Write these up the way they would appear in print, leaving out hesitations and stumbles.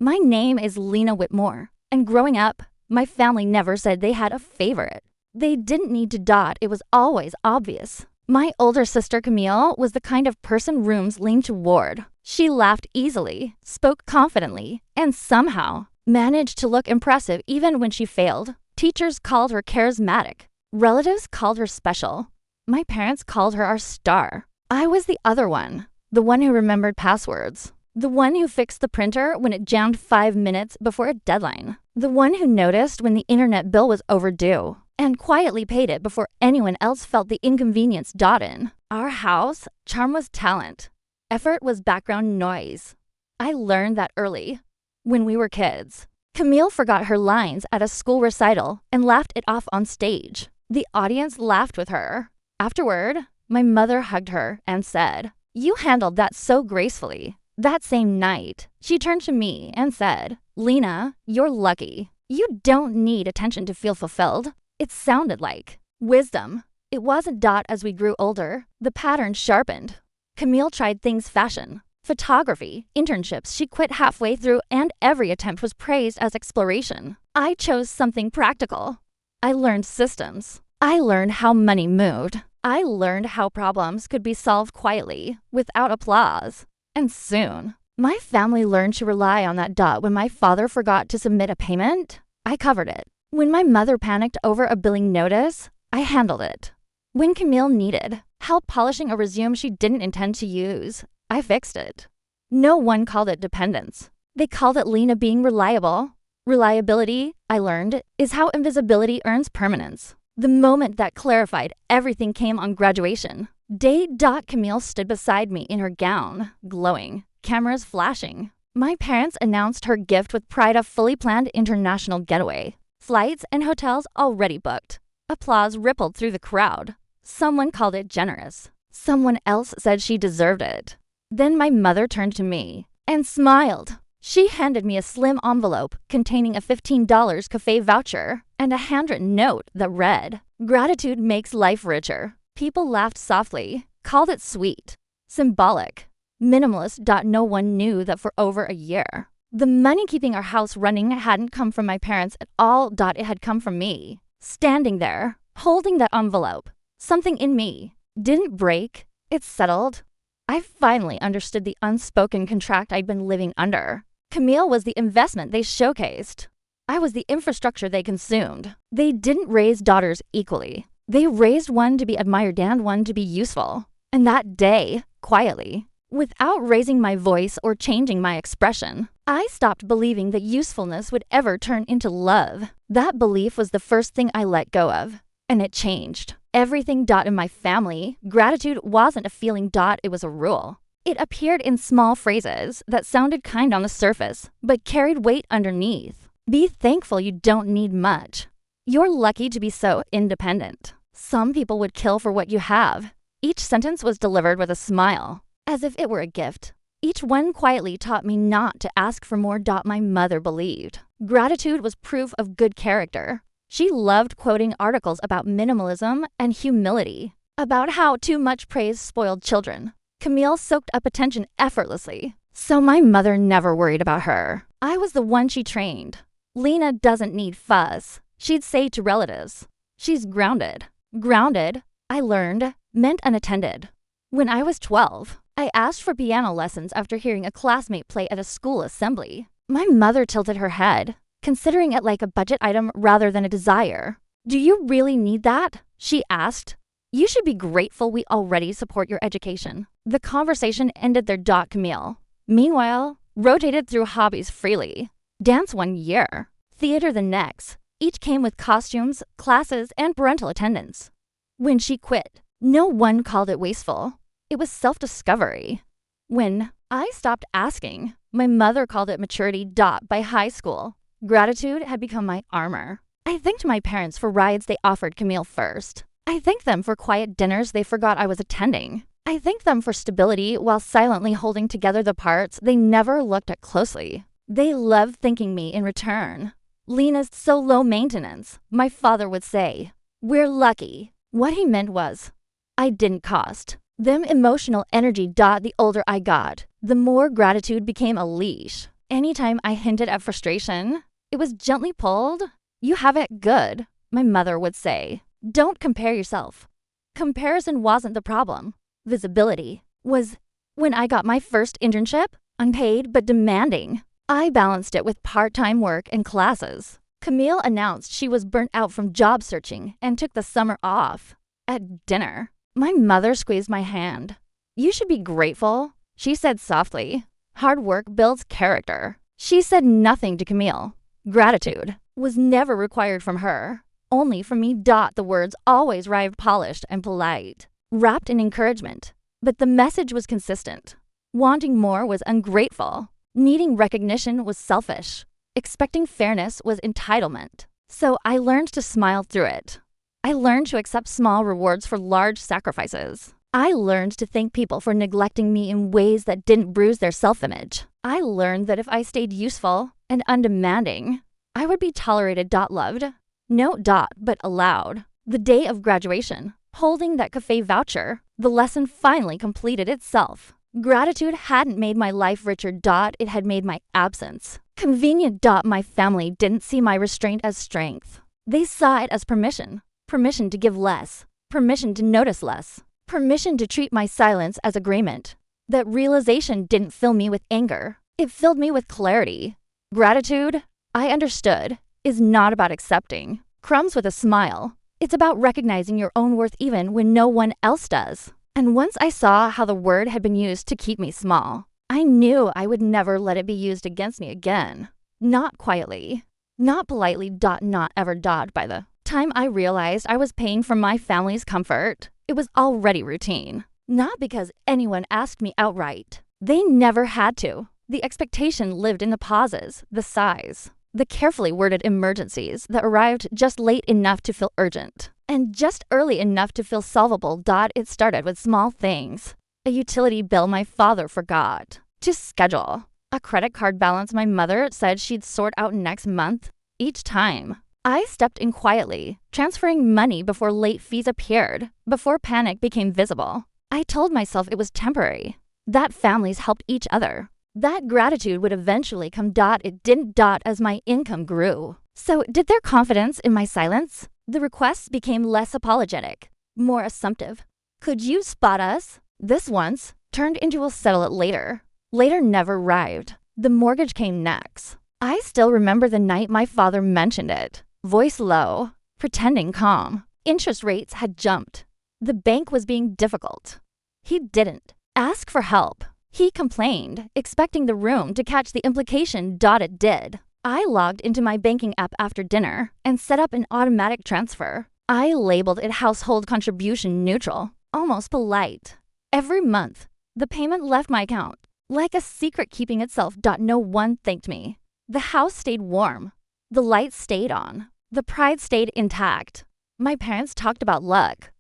My name is Lena Whitmore, and growing up, my family never said they had a favorite. They didn't need to dot, it was always obvious. My older sister Camille was the kind of person rooms leaned toward. She laughed easily, spoke confidently, and somehow managed to look impressive even when she failed. Teachers called her charismatic. Relatives called her special. My parents called her our star. I was the other one, the one who remembered passwords. The one who fixed the printer when it jammed 5 minutes before a deadline. The one who noticed when the internet bill was overdue and quietly paid it before anyone else felt the inconvenience in. Our house, charm was talent. Effort was background noise. I learned that early, when we were kids. Camille forgot her lines at a school recital and laughed it off on stage. The audience laughed with her. Afterward, my mother hugged her and said, "You handled that so gracefully." That same night, she turned to me and said, "Lena, you're lucky. You don't need attention to feel fulfilled." It sounded like wisdom. It wasn't as we grew older. The pattern sharpened. Camille tried things fashion, photography, internships she quit halfway through, and every attempt was praised as exploration. I chose something practical. I learned systems. I learned how money moved. I learned how problems could be solved quietly, without applause. And soon, my family learned to rely on that dot. When my father forgot to submit a payment, I covered it. When my mother panicked over a billing notice, I handled it. When Camille needed help polishing a resume she didn't intend to use, I fixed it. No one called it dependence. They called it Lena being reliable. Reliability, I learned, is how invisibility earns permanence. The moment that clarified everything came on graduation. Day. Camille stood beside me in her gown, glowing, cameras flashing. My parents announced her gift with pride, a fully planned international getaway. Flights and hotels already booked. Applause rippled through the crowd. Someone called it generous. Someone else said she deserved it. Then my mother turned to me and smiled. She handed me a slim envelope containing a $15 cafe voucher and a handwritten note that read, "Gratitude makes life richer." People laughed softly, called it sweet, symbolic, minimalist. No one knew that for over a year. The money keeping our house running hadn't come from my parents at all. It had come from me. Standing there, holding that envelope, something in me didn't break, it settled. I finally understood the unspoken contract I'd been living under. Camille was the investment they showcased. I was the infrastructure they consumed. They didn't raise daughters equally. They raised one to be admired and one to be useful. And that day, quietly, without raising my voice or changing my expression, I stopped believing that usefulness would ever turn into love. That belief was the first thing I let go of, and it changed everything. In my family, gratitude wasn't a feeling. It was a rule. It appeared in small phrases that sounded kind on the surface, but carried weight underneath. Be thankful you don't need much. You're lucky to be so independent. Some people would kill for what you have. Each sentence was delivered with a smile, as if it were a gift. Each one quietly taught me not to ask for more. My mother believed gratitude was proof of good character. She loved quoting articles about minimalism and humility, about how too much praise spoiled children. Camille soaked up attention effortlessly, so my mother never worried about her. I was the one she trained. Lena doesn't need fuss, she'd say to relatives. She's grounded. Grounded, I learned, meant unattended. When I was 12, I asked for piano lessons after hearing a classmate play at a school assembly. My mother tilted her head, considering it like a budget item rather than a desire. "Do you really need that?" she asked. "You should be grateful we already support your education." The conversation ended there. Camille, meanwhile, rotated through hobbies freely. Dance 1 year, theater the next. Each came with costumes, classes, and parental attendance. When she quit, no one called it wasteful. It was self-discovery. When I stopped asking, my mother called it maturity. By high school, gratitude had become my armor. I thanked my parents for rides they offered Camille first. I thanked them for quiet dinners they forgot I was attending. I thanked them for stability while silently holding together the parts they never looked at closely. They loved thanking me in return. "Lena's so low maintenance," my father would say. "We're lucky." What he meant was, I didn't cost them emotional energy. The older I got, the more gratitude became a leash. Anytime I hinted at frustration, it was gently pulled. You have it good, my mother would say. Don't compare yourself. Comparison wasn't the problem. Visibility was. When I got my first internship, unpaid but demanding, I balanced it with part-time work and classes. Camille announced she was burnt out from job searching and took the summer off. At dinner, my mother squeezed my hand. You should be grateful, she said softly. Hard work builds character. She said nothing to Camille. Gratitude was never required from her. Only from me. The words always arrived polished and polite, wrapped in encouragement. But the message was consistent. Wanting more was ungrateful. Needing recognition was selfish. Expecting fairness was entitlement. So I learned to smile through it. I learned to accept small rewards for large sacrifices. I learned to thank people for neglecting me in ways that didn't bruise their self-image. I learned that if I stayed useful and undemanding, I would be tolerated. Loved. No. But allowed. The day of graduation, holding that cafe voucher, the lesson finally completed itself. Gratitude hadn't made my life richer. It had made my absence convenient. My family didn't see my restraint as strength. They saw it as permission. Permission to give less. Permission to notice less. Permission to treat my silence as agreement. That realization didn't fill me with anger. It filled me with clarity. Gratitude, I understood, is not about accepting crumbs with a smile. It's about recognizing your own worth even when no one else does. And once I saw how the word had been used to keep me small, I knew I would never let it be used against me again. Not quietly. Not politely. Not ever. By the time I realized I was paying for my family's comfort, it was already routine. Not because anyone asked me outright. They never had to. The expectation lived in the pauses, the sighs, the carefully worded emergencies that arrived just late enough to feel urgent and just early enough to feel solvable. It started with small things. A utility bill my father forgot to schedule. A credit card balance my mother said she'd sort out next month. Each time, I stepped in quietly, transferring money before late fees appeared, before panic became visible. I told myself it was temporary, that families helped each other, that gratitude would eventually come. It didn't. As my income grew. So did their confidence in my silence? The requests became less apologetic, more assumptive. Could you spot us? This once turned into a settle it later. Later never arrived. The mortgage came next. I still remember the night my father mentioned it. Voice low, pretending calm. Interest rates had jumped. The bank was being difficult. He didn't ask for help. He complained, expecting the room to catch the implication. It did. I logged into my banking app after dinner and set up an automatic transfer. I labeled it household contribution neutral, almost polite. Every month, the payment left my account, like a secret keeping itself. No one thanked me. The house stayed warm. The lights stayed on. The pride stayed intact. My parents talked about luck,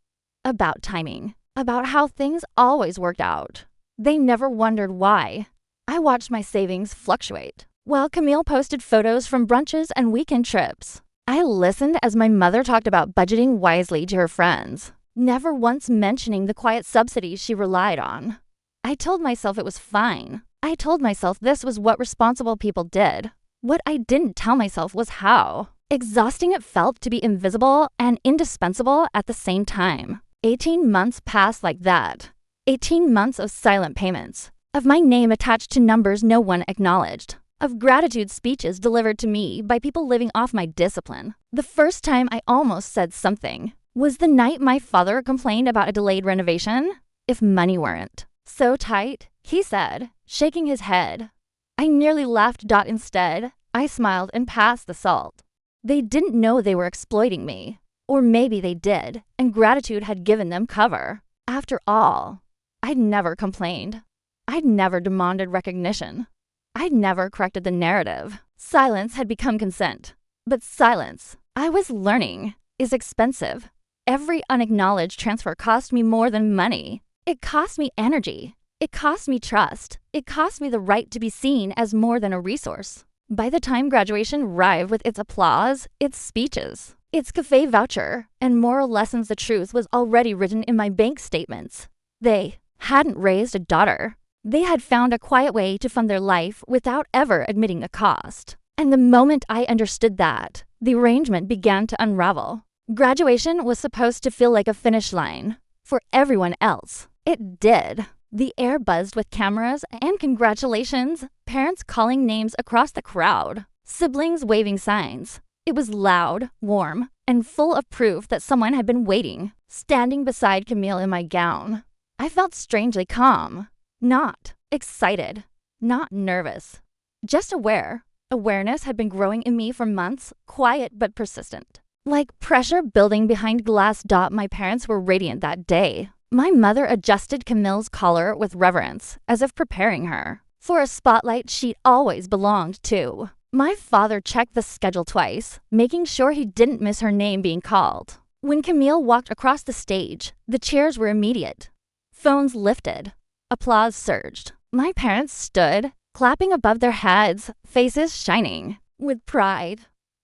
about timing, about how things always worked out. They never wondered why. I watched my savings fluctuate, while Camille posted photos from brunches and weekend trips. I listened as my mother talked about budgeting wisely to her friends, never once mentioning the quiet subsidies she relied on. I told myself it was fine. I told myself this was what responsible people did. What I didn't tell myself was how exhausting it felt to be invisible and indispensable at the same time. 18 months passed like that. 18 months of silent payments, of my name attached to numbers no one acknowledged, of gratitude speeches delivered to me by people living off my discipline. The first time I almost said something was the night my father complained about a delayed renovation. If money weren't so tight, he said, shaking his head. I nearly laughed. Instead, I smiled and passed the salt. They didn't know they were exploiting me. Or maybe they did, and gratitude had given them cover. After all, I'd never complained. I'd never demanded recognition. I'd never corrected the narrative. Silence had become consent. But silence, I was learning, is expensive. Every unacknowledged transfer cost me more than money. It cost me energy. It cost me trust. It cost me the right to be seen as more than a resource. By the time graduation arrived with its applause, its speeches, its cafe voucher, and moral lessons, the truth was already written in my bank statements. They hadn't raised a daughter. They had found a quiet way to fund their life without ever admitting the cost. And the moment I understood that, the arrangement began to unravel. Graduation was supposed to feel like a finish line. For everyone else, it did. The air buzzed with cameras and congratulations, parents calling names across the crowd, siblings waving signs. It was loud, warm, and full of proof that someone had been waiting, standing beside Camille in my gown. I felt strangely calm, not excited, not nervous, just aware. Awareness had been growing in me for months, quiet but persistent. Like pressure building behind glass dot, my parents were radiant that day. My mother adjusted Camille's collar with reverence, as if preparing her for a spotlight she'd always belonged to. My father checked the schedule twice, making sure he didn't miss her name being called. When Camille walked across the stage, the cheers were immediate. Phones lifted. Applause surged. My parents stood, clapping above their heads, faces shining with pride.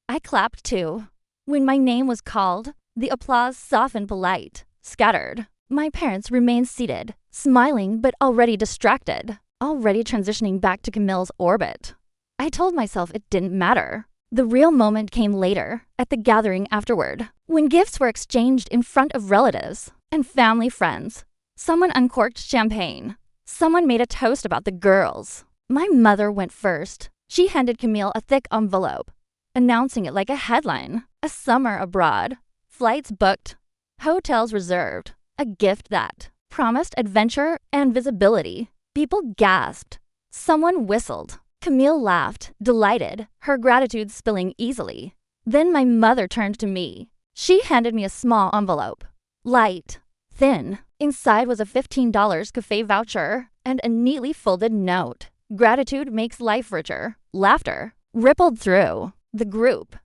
I clapped too. When my name was called, the applause softened polite, scattered. My parents remained seated, smiling but already distracted, already transitioning back to Camille's orbit. I told myself it didn't matter. The real moment came later, at the gathering afterward, when gifts were exchanged in front of relatives and family friends. Someone uncorked champagne. Someone made a toast about the girls. My mother went first. She handed Camille a thick envelope, announcing it like a headline. A summer abroad, flights booked, hotels reserved, a gift that promised adventure and visibility. People gasped. Someone whistled. Camille laughed, delighted, her gratitude spilling easily. Then my mother turned to me. She handed me a small envelope. Light, thin. Inside was a $15 cafe voucher and a neatly folded note. Gratitude makes life richer. Laughter rippled through the group.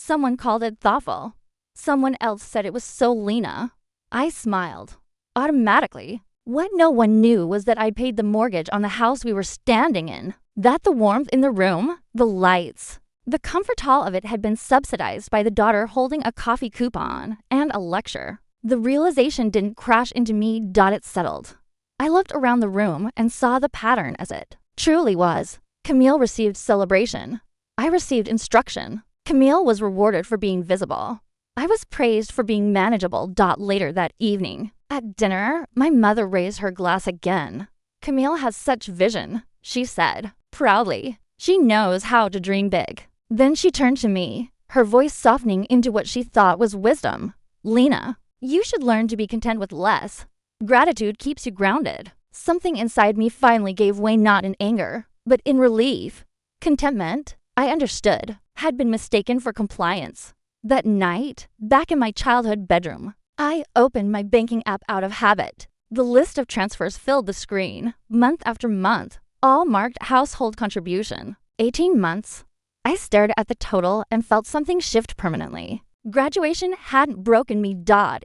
Someone called it thoughtful. Someone else said it was so Lena. I smiled. Automatically. What no one knew was that I paid the mortgage on the house we were standing in. That the warmth in the room, the lights, the comfort hall of it had been subsidized by the daughter holding a coffee coupon and a lecture. The realization didn't crash into me, it settled. I looked around the room and saw the pattern as it truly was. Camille received celebration. I received instruction. Camille was rewarded for being visible. I was praised for being manageable. Later that evening, at dinner, my mother raised her glass again. Camille has such vision, she said, proudly. She knows how to dream big. Then she turned to me, her voice softening into what she thought was wisdom. Lena, you should learn to be content with less. Gratitude keeps you grounded. Something inside me finally gave way, not in anger, but in relief. Contentment, I understood, had been mistaken for compliance. That night, back in my childhood bedroom, I opened my banking app out of habit. The list of transfers filled the screen, month after month, all marked household contribution. 18 months. I stared at the total and felt something shift permanently. Graduation hadn't broken me.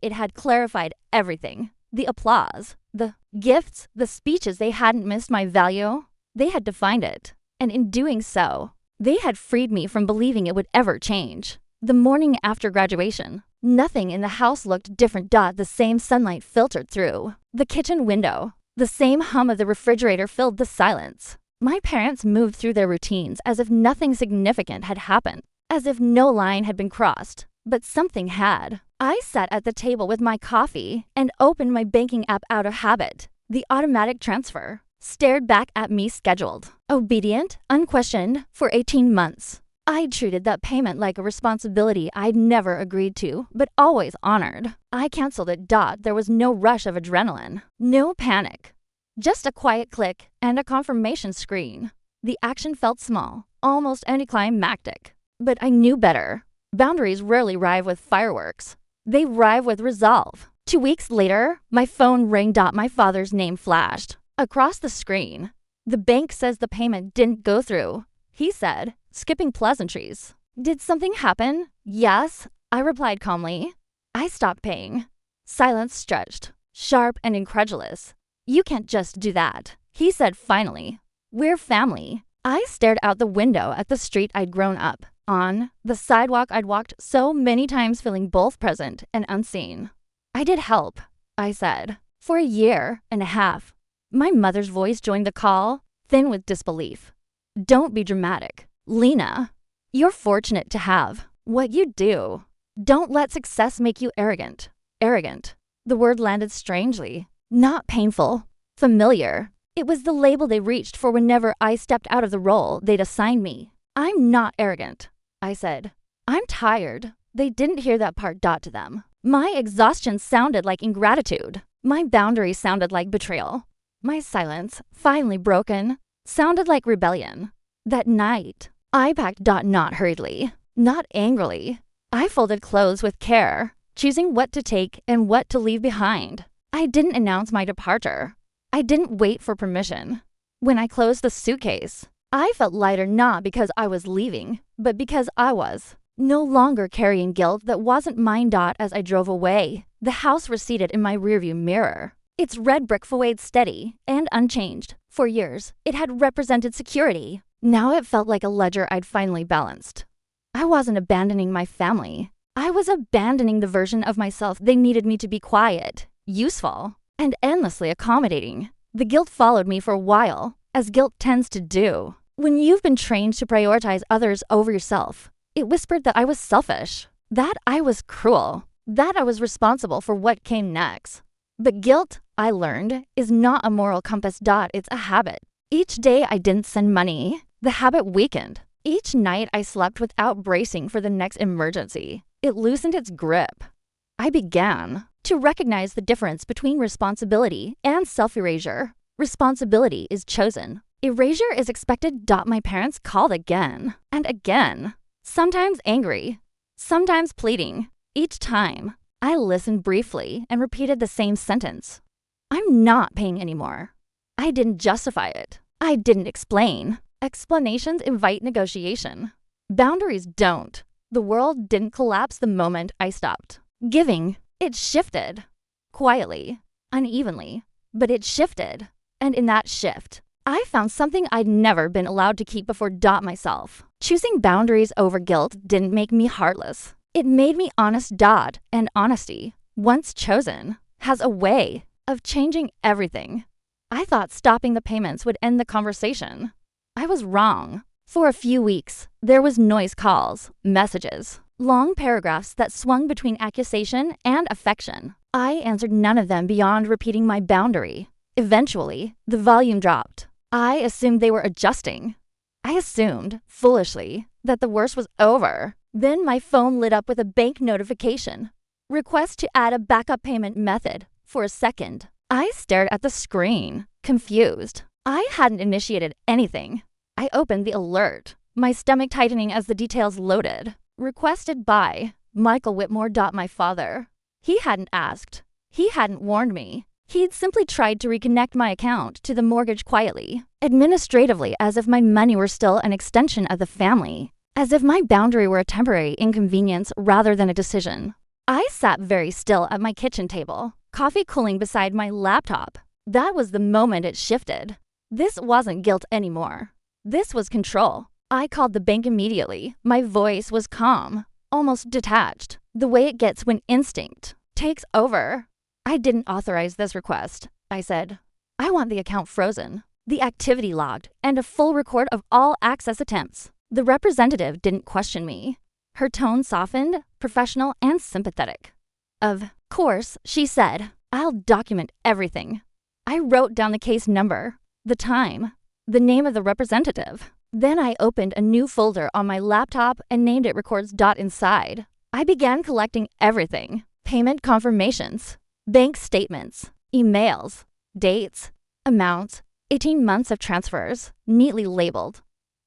It had clarified everything. The applause, the gifts, the speeches, they hadn't missed my value. They had defined it. And in doing so, they had freed me from believing it would ever change. The morning after graduation, nothing in the house looked different. The same sunlight filtered through the kitchen window. The same hum of the refrigerator filled the silence. My parents moved through their routines as if nothing significant had happened, as if no line had been crossed. But something had. I sat at the table with my coffee and opened my banking app out of habit. The automatic transfer stared back at me, scheduled, obedient, unquestioned, for 18 months. I treated that payment like a responsibility I'd never agreed to, but always honored. I canceled it. There was no rush of adrenaline, no panic. Just a quiet click and a confirmation screen. The action felt small, almost anticlimactic. But I knew better. Boundaries rarely arrive with fireworks. They arrive with resolve. 2 weeks later, my phone rang. My father's name flashed across the screen. The bank says the payment didn't go through, he said, skipping pleasantries. Did something happen? Yes, I replied calmly. I stopped paying. Silence stretched, sharp and incredulous. You can't just do that, he said finally. We're family. I stared out the window at the street I'd grown up on, the sidewalk I'd walked so many times, feeling both present and unseen. I did help, I said, for 1.5 years. My mother's voice joined the call, thin with disbelief. Don't be dramatic. Lena, you're fortunate to have what you do. Don't let success make you arrogant. Arrogant. The word landed strangely. Not painful. Familiar. It was the label they reached for whenever I stepped out of the role they'd assigned me. I'm not arrogant, I said. I'm tired. They didn't hear that part to them. My exhaustion sounded like ingratitude. My boundaries sounded like betrayal. My silence, finally broken, sounded like rebellion. That night, I packed not hurriedly, not angrily. I folded clothes with care, choosing what to take and what to leave behind. I didn't announce my departure. I didn't wait for permission. When I closed the suitcase, I felt lighter not because I was leaving, but because I was. No longer carrying guilt that wasn't mine. As I drove away, the house receded in my rearview mirror. Its red brick facade steady and unchanged. For years, it had represented security. Now it felt like a ledger I'd finally balanced. I wasn't abandoning my family. I was abandoning the version of myself they needed me to be: quiet, useful, and endlessly accommodating. The guilt followed me for a while, as guilt tends to do. When you've been trained to prioritize others over yourself, it whispered that I was selfish, that I was cruel, that I was responsible for what came next. But guilt, I learned, is not a moral compass. It's a habit. Each day I didn't send money, the habit weakened. Each night I slept without bracing for the next emergency. It loosened its grip. I began to recognize the difference between responsibility and self-erasure. Responsibility is chosen. Erasure is expected. My parents called again and again, sometimes angry, sometimes pleading. Each time, I listened briefly and repeated the same sentence. I'm not paying anymore. I didn't justify it. I didn't explain. Explanations invite negotiation. Boundaries don't. The world didn't collapse the moment I stopped giving. It shifted. Quietly, unevenly, but it shifted. And in that shift, I found something I'd never been allowed to keep before. Myself. Choosing boundaries over guilt didn't make me heartless. It made me honest. And honesty, once chosen, has a way of changing everything. I thought stopping the payments would end the conversation. I was wrong. For a few weeks, there was noise calls, messages, long paragraphs that swung between accusation and affection. I answered none of them beyond repeating my boundary. Eventually, the volume dropped. I assumed they were adjusting. I assumed, foolishly, that the worst was over. Then my phone lit up with a bank notification. Request to add a backup payment method. For a second, I stared at the screen, confused. I hadn't initiated anything. I opened the alert, my stomach tightening as the details loaded. Requested by Michael Whitmore. My father. He hadn't asked. He hadn't warned me. He'd simply tried to reconnect my account to the mortgage quietly, administratively, as if my money were still an extension of the family, as if my boundary were a temporary inconvenience rather than a decision. I sat very still at my kitchen table, coffee cooling beside my laptop. That was the moment it shifted. This wasn't guilt anymore. This was control. I called the bank immediately. My voice was calm, almost detached, the way it gets when instinct takes over. I didn't authorize this request, I said. I want the account frozen, the activity logged, and a full record of all access attempts. The representative didn't question me. Her tone softened, professional and sympathetic. Of course, she said, I'll document everything. I wrote down the case number, the time, the name of the representative. Then I opened a new folder on my laptop and named it Records. Inside, I began collecting everything: payment confirmations, bank statements, emails, dates, amounts, 18 months of transfers, neatly labeled.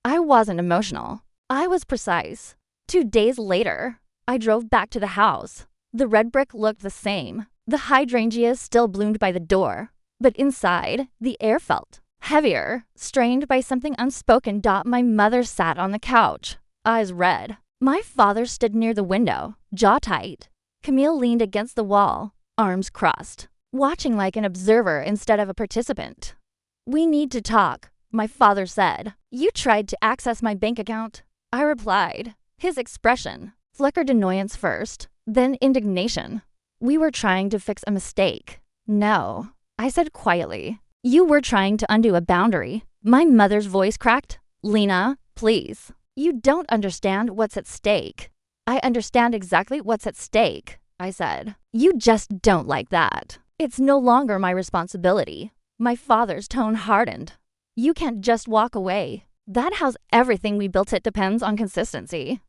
I wasn't emotional. I was precise. 2 days later, I drove back to the house. The red brick looked the same. The hydrangeas still bloomed by the door. But inside, the air felt heavier, strained by something unspoken. My mother sat on the couch, eyes red. My father stood near the window, jaw tight. Camille leaned against the wall, arms crossed, watching like an observer instead of a participant. We need to talk, my father said. You tried to access my bank account, I replied. His expression flickered annoyance first, then indignation. We were trying to fix a mistake. No, I said quietly. You were trying to undo a boundary. My mother's voice cracked. Lena, please. You don't understand what's at stake. I understand exactly what's at stake, I said. You just don't like that. It's no longer my responsibility. My father's tone hardened. You can't just walk away. That house, everything we built it depends on consistency.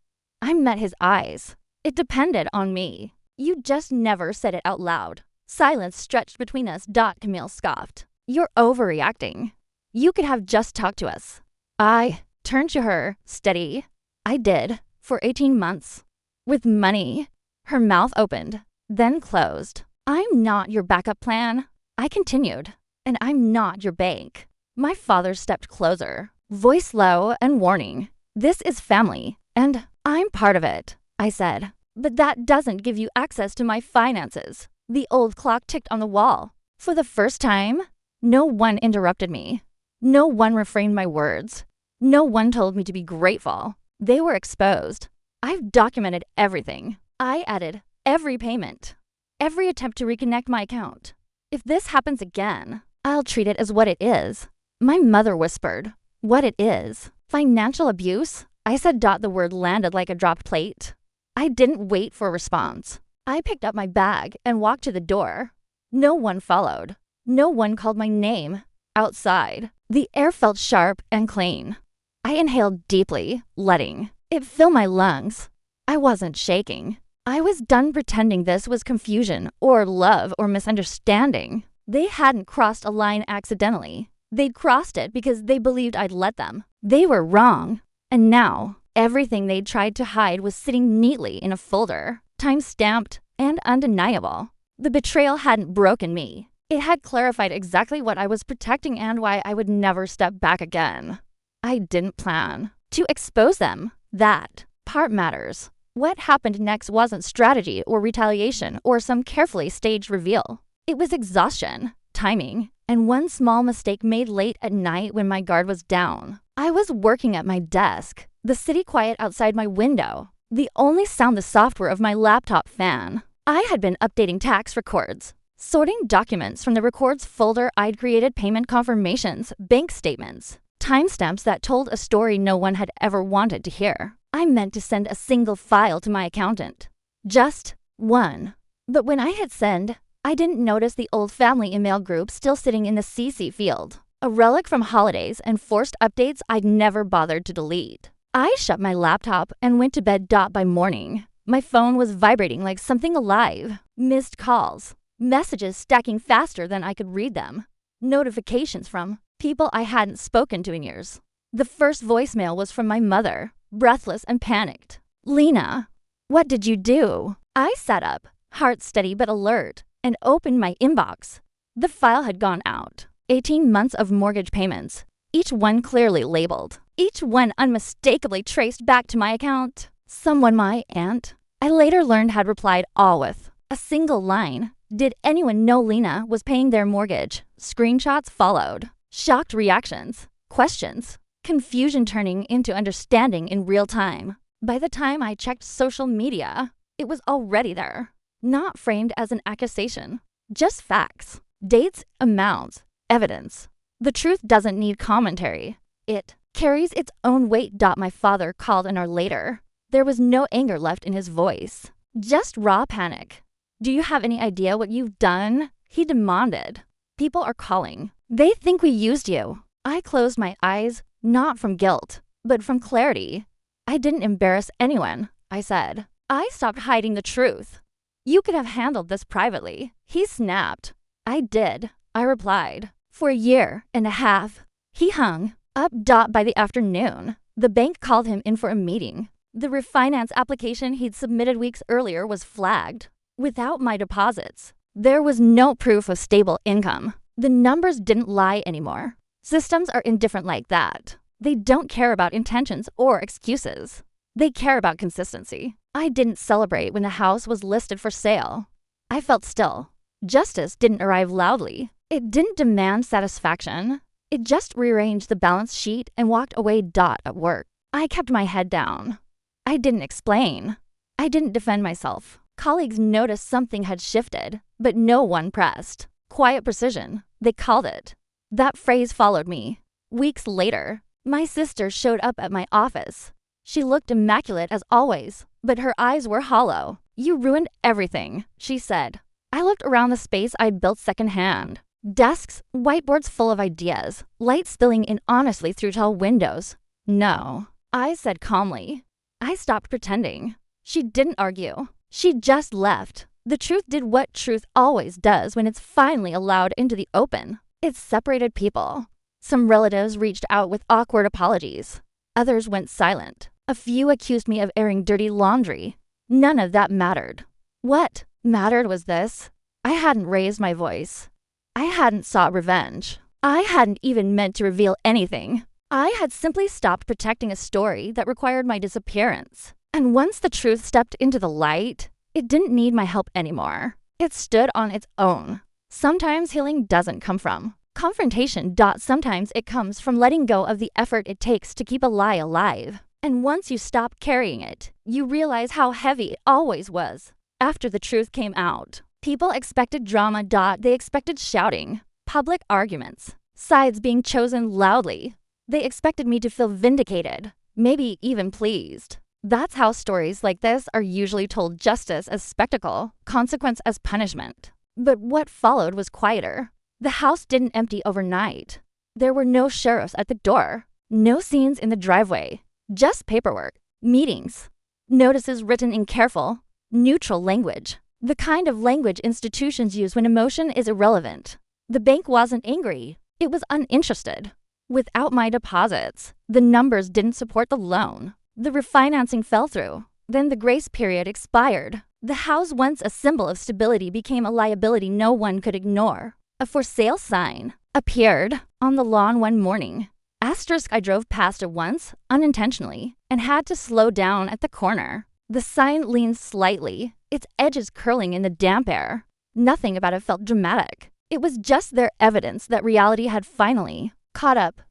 I met his eyes. It depended on me. You just never said it out loud. Silence stretched between us. Camille scoffed. You're overreacting. You could have just talked to us. I turned to her, steady. I did, for 18 months. With money. Her mouth opened, then closed. I'm not your backup plan. I continued. And I'm not your bank. My father stepped closer, voice low and warning. This is family, and I'm part of it, I said. But that doesn't give you access to my finances. The old clock ticked on the wall. For the first time, no one interrupted me. No one refrained my words. No one told me to be grateful. They were exposed. I've documented everything. I added every payment, every attempt to reconnect my account. If this happens again, I'll treat it as what it is. My mother whispered, what it is. Financial abuse? I said. The word landed like a dropped plate. I didn't wait for a response. I picked up my bag and walked to the door. No one followed. No one called my name. Outside, the air felt sharp and clean. I inhaled deeply, letting it fill my lungs. I wasn't shaking. I was done pretending this was confusion or love or misunderstanding. They hadn't crossed a line accidentally. They'd crossed it because they believed I'd let them. They were wrong. And now, everything they'd tried to hide was sitting neatly in a folder, time-stamped and undeniable. The betrayal hadn't broken me. It had clarified exactly what I was protecting and why I would never step back again. I didn't plan to expose them. That part matters. What happened next wasn't strategy or retaliation or some carefully staged reveal. It was exhaustion, timing, and one small mistake made late at night when my guard was down. I was working at my desk, the city quiet outside my window, the only sound the software of my laptop fan. I had been updating tax records, sorting documents from the records folder. I'd created payment confirmations, bank statements, timestamps that told a story no one had ever wanted to hear. I meant to send a single file to my accountant. Just one. But when I hit send, I didn't notice the old family email group still sitting in the CC field, a relic from holidays and forced updates I'd never bothered to delete. I shut my laptop and went to bed. By morning, my phone was vibrating like something alive. Missed calls, messages stacking faster than I could read them, notifications from people I hadn't spoken to in years. The first voicemail was from my mother, breathless and panicked. Lena, what did you do? I sat up, heart steady but alert, and opened my inbox. The file had gone out. 18 months of mortgage payments, each one clearly labeled, each one unmistakably traced back to my account. Someone my aunt, I later learned, had replied all with a single line. Did anyone know Lena was paying their mortgage? Screenshots followed. Shocked reactions, questions, confusion turning into understanding in real time. By the time I checked social media, it was already there. Not framed as an accusation, just facts, dates, amounts, evidence. The truth doesn't need commentary. It carries its own weight. My father called an hour later. There was no anger left in his voice, just raw panic. Do you have any idea what you've done? He demanded. People are calling. They think we used you. I closed my eyes, not from guilt, but from clarity. I didn't embarrass anyone, I said. I stopped hiding the truth. You could have handled this privately. He snapped. I did, I replied. For a year and a half. He hung up. By the afternoon, the bank called him in for a meeting. The refinance application he'd submitted weeks earlier was flagged. Without my deposits, there was no proof of stable income. The numbers didn't lie anymore. Systems are indifferent like that. They don't care about intentions or excuses. They care about consistency. I didn't celebrate when the house was listed for sale. I felt still. Justice didn't arrive loudly. It didn't demand satisfaction. It just rearranged the balance sheet and walked away. At work, I kept my head down. I didn't explain. I didn't defend myself. Colleagues noticed something had shifted, but no one pressed. Quiet precision, they called it. That phrase followed me. Weeks later, my sister showed up at my office. She looked immaculate as always, but her eyes were hollow. "You ruined everything," she said. I looked around the space I'd built secondhand. Desks, whiteboards full of ideas, light spilling in honestly through tall windows. "No," I said calmly. I stopped pretending. She didn't argue. She just left. The truth did what truth always does when it's finally allowed into the open. It separated people. Some relatives reached out with awkward apologies. Others went silent. A few accused me of airing dirty laundry. None of that mattered. What mattered was this: I hadn't raised my voice. I hadn't sought revenge. I hadn't even meant to reveal anything. I had simply stopped protecting a story that required my disappearance. And once the truth stepped into the light, it didn't need my help anymore. It stood on its own. Sometimes healing doesn't come from confrontation. Sometimes it comes from letting go of the effort it takes to keep a lie alive. And once you stop carrying it, you realize how heavy it always was. After the truth came out, people expected drama. They expected shouting, public arguments, sides being chosen loudly. They expected me to feel vindicated, maybe even pleased. That's how stories like this are usually told: justice as spectacle, consequence as punishment. But what followed was quieter. The house didn't empty overnight. There were no sheriffs at the door, no scenes in the driveway, just paperwork, meetings, notices written in careful, neutral language, the kind of language institutions use when emotion is irrelevant. The bank wasn't angry, it was uninterested. Without my deposits, the numbers didn't support the loan. The refinancing fell through. Then the grace period expired. The house, once a symbol of stability, became a liability no one could ignore. A for sale sign appeared on the lawn one morning. I drove past it once, unintentionally, and had to slow down at the corner. The sign leaned slightly, its edges curling in the damp air. Nothing about it felt dramatic. It was just their evidence that reality had finally caught up.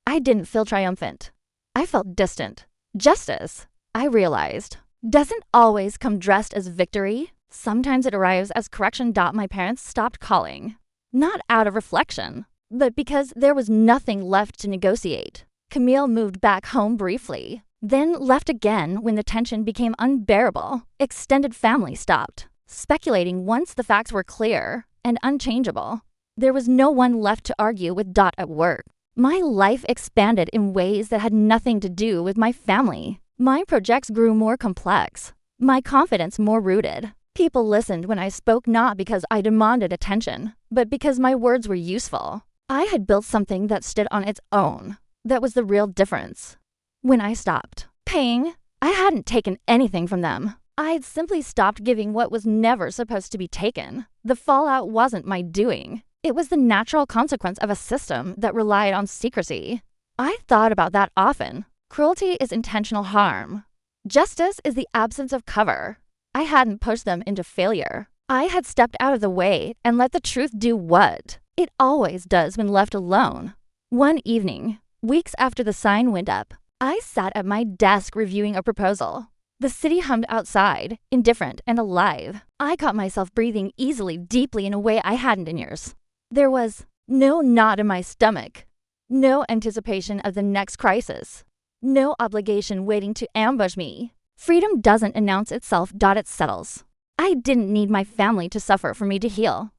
I didn't feel triumphant. I felt distant. Justice, I realized, doesn't always come dressed as victory. Sometimes it arrives as correction. My parents stopped calling. Not out of reflection, but because there was nothing left to negotiate. Camille moved back home briefly, then left again when the tension became unbearable. Extended family stopped speculating once the facts were clear and unchangeable. There was no one left to argue with. At work, my life expanded in ways that had nothing to do with my family. My projects grew more complex, my confidence more rooted. People listened when I spoke, not because I demanded attention, but because my words were useful. I had built something that stood on its own. That was the real difference. When I stopped paying, I hadn't taken anything from them. I'd simply stopped giving what was never supposed to be taken. The fallout wasn't my doing. It was the natural consequence of a system that relied on secrecy. I thought about that often. Cruelty is intentional harm. Justice is the absence of cover. I hadn't pushed them into failure. I had stepped out of the way and let the truth do what it always does when left alone. One evening, weeks after the sign went up, I sat at my desk reviewing a proposal. The city hummed outside, indifferent and alive. I caught myself breathing easily, deeply in a way I hadn't in years. There was no knot in my stomach, no anticipation of the next crisis, no obligation waiting to ambush me. Freedom doesn't announce itself. It settles. I didn't need my family to suffer for me to heal.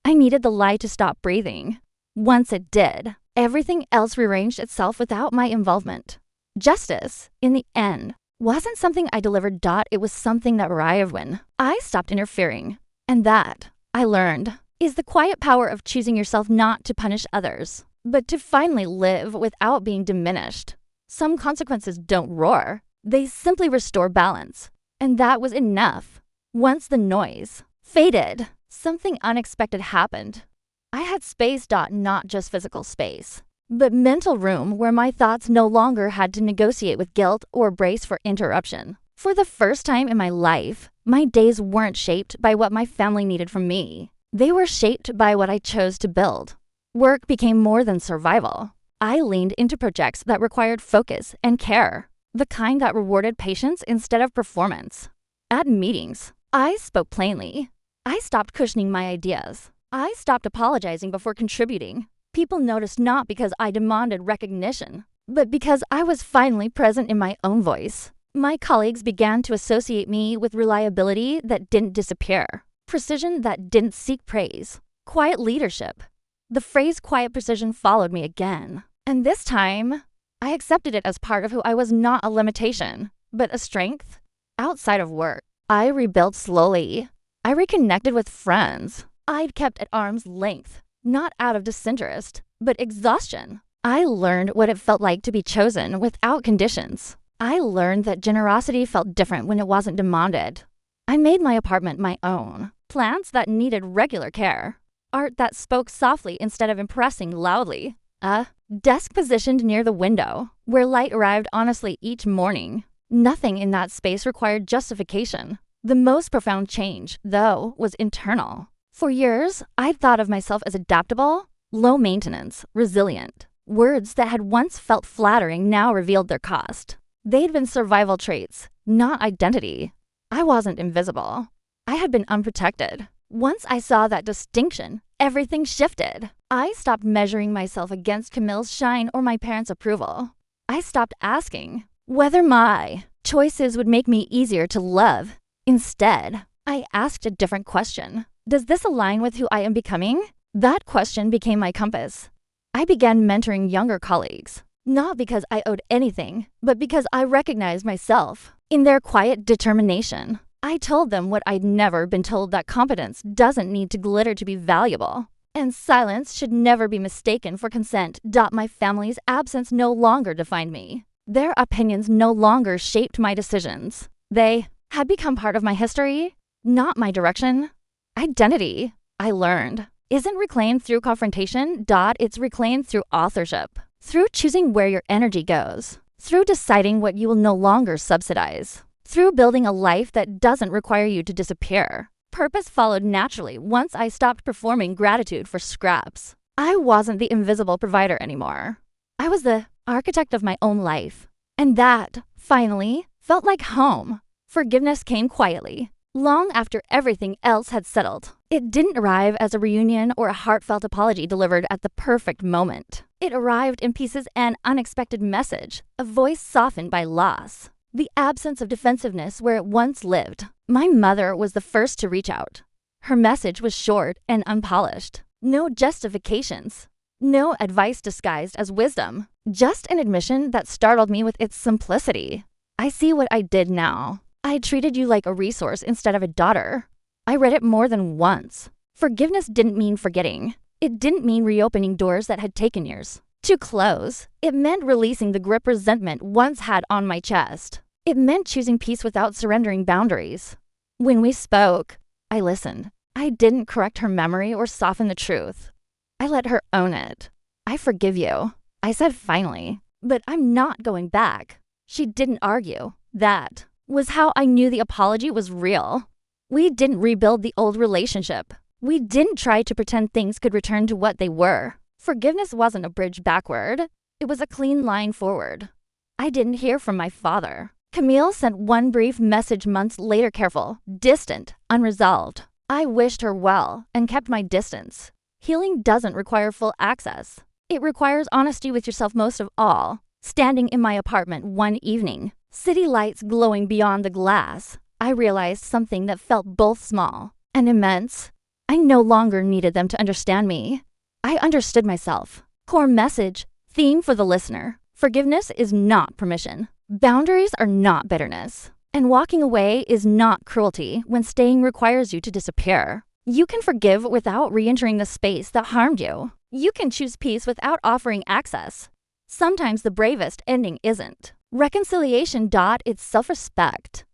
I needed the lie to stop breathing. Once it did, everything else rearranged itself without my involvement. Justice, in the end, wasn't something I delivered. It was something that arrived when I stopped interfering. And that, I learned, is the quiet power of choosing yourself, not to punish others, but to finally live without being diminished. Some consequences don't roar. They simply restore balance. And that was enough. Once the noise faded, something unexpected happened. I had space. Not just physical space, but mental room where my thoughts no longer had to negotiate with guilt or brace for interruption. For the first time in my life, my days weren't shaped by what my family needed from me. They were shaped by what I chose to build. Work became more than survival. I leaned into projects that required focus and care. The kind that rewarded patience instead of performance. At meetings, I spoke plainly. I stopped cushioning my ideas. I stopped apologizing before contributing. People noticed not because I demanded recognition, but because I was finally present in my own voice. My colleagues began to associate me with reliability that didn't disappear, precision that didn't seek praise, quiet leadership. The phrase quiet precision followed me again, and this time, I accepted it as part of who I was, not a limitation, but a strength. Outside of work, I rebuilt slowly. I reconnected with friends I'd kept at arm's length, not out of disinterest, but exhaustion. I learned what it felt like to be chosen without conditions. I learned that generosity felt different when it wasn't demanded. I made my apartment my own. Plants that needed regular care. Art that spoke softly instead of impressing loudly. A desk positioned near the window, where light arrived honestly each morning. Nothing in that space required justification. The most profound change, though, was internal. For years, I'd thought of myself as adaptable, low maintenance, resilient. Words that had once felt flattering now revealed their cost. They'd been survival traits, not identity. I wasn't invisible. I had been unprotected. Once I saw that distinction, everything shifted. I stopped measuring myself against Camille's shine or my parents' approval. I stopped asking whether my choices would make me easier to love. Instead, I asked a different question. Does this align with who I am becoming? That question became my compass. I began mentoring younger colleagues, not because I owed anything, but because I recognized myself in their quiet determination. I told them what I'd never been told, that competence doesn't need to glitter to be valuable, and silence should never be mistaken for consent. My family's absence no longer defined me. Their opinions no longer shaped my decisions. They had become part of my history, not my direction. Identity, I learned, isn't reclaimed through confrontation. It's reclaimed through authorship, through choosing where your energy goes, through deciding what you will no longer subsidize, through building a life that doesn't require you to disappear. Purpose followed naturally once I stopped performing gratitude for scraps. I wasn't the invisible provider anymore. I was the architect of my own life. And that, finally, felt like home. Forgiveness came quietly, long after everything else had settled. It didn't arrive as a reunion or a heartfelt apology delivered at the perfect moment. It arrived in pieces, an unexpected message, a voice softened by loss, the absence of defensiveness where it once lived. My mother was the first to reach out. Her message was short and unpolished. No justifications. No advice disguised as wisdom. Just an admission that startled me with its simplicity. I see what I did now. I treated you like a resource instead of a daughter. I read it more than once. Forgiveness didn't mean forgetting. It didn't mean reopening doors that had taken years to close. It meant releasing the grip resentment once had on my chest. It meant choosing peace without surrendering boundaries. When we spoke, I listened. I didn't correct her memory or soften the truth. I let her own it. I forgive you, I said finally, but I'm not going back. She didn't argue. That was how I knew the apology was real. We didn't rebuild the old relationship. We didn't try to pretend things could return to what they were. Forgiveness wasn't a bridge backward. It was a clean line forward. I didn't hear from my father. Camille sent one brief message months later, careful, distant, unresolved. I wished her well and kept my distance. Healing doesn't require full access. It requires honesty with yourself most of all. Standing in my apartment one evening, city lights glowing beyond the glass, I realized something that felt both small and immense. I no longer needed them to understand me. I understood myself. Core message, theme for the listener. Forgiveness is not permission. Boundaries are not bitterness. And walking away is not cruelty when staying requires you to disappear. You can forgive without re-entering the space that harmed you. You can choose peace without offering access. Sometimes the bravest ending isn't reconciliation. It's self-respect.